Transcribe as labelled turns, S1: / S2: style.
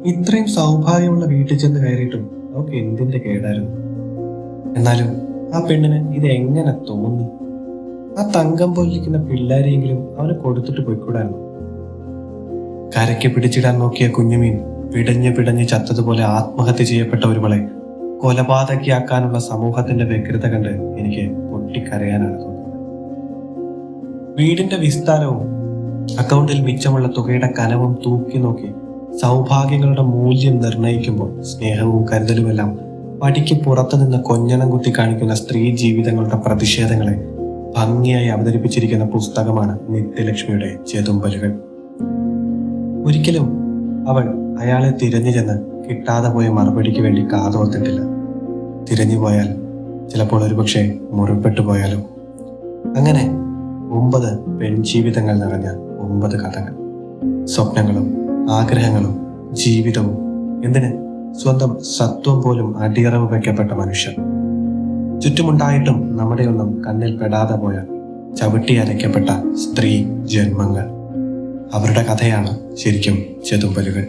S1: ഇത്രയും സൗഭാഗ്യമുള്ള വീട്ടിൽ ചെന്ന് കയറിയിട്ടും അവൾക്ക് എന്തിന്റെ കേടായിരുന്നു. എന്നാലും ആ പെണ്ണിന് ഇത് എങ്ങനെ തോന്നി? ആ തങ്കം പോലിരിക്കുന്ന പിള്ളേരെയെങ്കിലും അവന് കൊടുത്തിട്ട് പോയിക്കൂടായിരുന്നു. കരയ്ക്ക് പിടിച്ചിടാൻ നോക്കിയ കുഞ്ഞുമീൻ പിടഞ്ഞ് പിടഞ്ഞ് ചത്തതുപോലെ ആത്മഹത്യ ചെയ്യപ്പെട്ട ഒരുവളെ കൊലപാതകിയാക്കാനുള്ള സമൂഹത്തിന്റെ വ്യഗ്രത കണ്ട് എനിക്ക് പൊട്ടിക്കരയാനാണ് തോന്നുന്നത്. വീടിന്റെ വിസ്താരവും അക്കൗണ്ടിൽ മിച്ചമുള്ള തുകയുടെ കനവും തൂക്കി നോക്കി സൗഭാഗ്യങ്ങളുടെ മൂല്യം നിർണയിക്കുമ്പോൾ സ്നേഹവും കരുതലുമെല്ലാം വടിക്ക് പുറത്തു നിന്ന് കൊഞ്ഞണം കുത്തി കാണിക്കുന്ന സ്ത്രീ ജീവിതങ്ങളുടെ പ്രതിഷേധങ്ങളെ ഭംഗിയായി അവതരിപ്പിച്ചിരിക്കുന്ന പുസ്തകമാണ് നിത്യലക്ഷ്മിയുടെ ചെതുമ്പലുകൾ. ഒരിക്കലും അവൾ അയാളെ തിരഞ്ഞു ചെന്ന് കിട്ടാതെ പോയ മറുപടിക്ക് വേണ്ടി കാതോർത്തിട്ടില്ല. തിരഞ്ഞു പോയാൽ ചിലപ്പോൾ ഒരുപക്ഷെ മുറിപ്പെട്ടു പോയാലോ. അങ്ങനെ 9 പെൺജീവിതങ്ങൾ നിറഞ്ഞ 9 കഥകൾ, സ്വപ്നങ്ങളും ആഗ്രഹങ്ങളും ജീവിതവും, എന്തിന് സ്വന്തം സത്വം പോലും അടിയറവ് വയ്ക്കപ്പെട്ട മനുഷ്യർ. ചുറ്റുമുണ്ടായിട്ടും നമ്മുടെയൊന്നും കണ്ണിൽ പെടാതെ പോയ ചവിട്ടി അരയ്ക്കപ്പെട്ട സ്ത്രീ ജന്മങ്ങൾ. അവരുടെ കഥയാണ് ശരിക്കും ചെതുമ്പലുകൾ.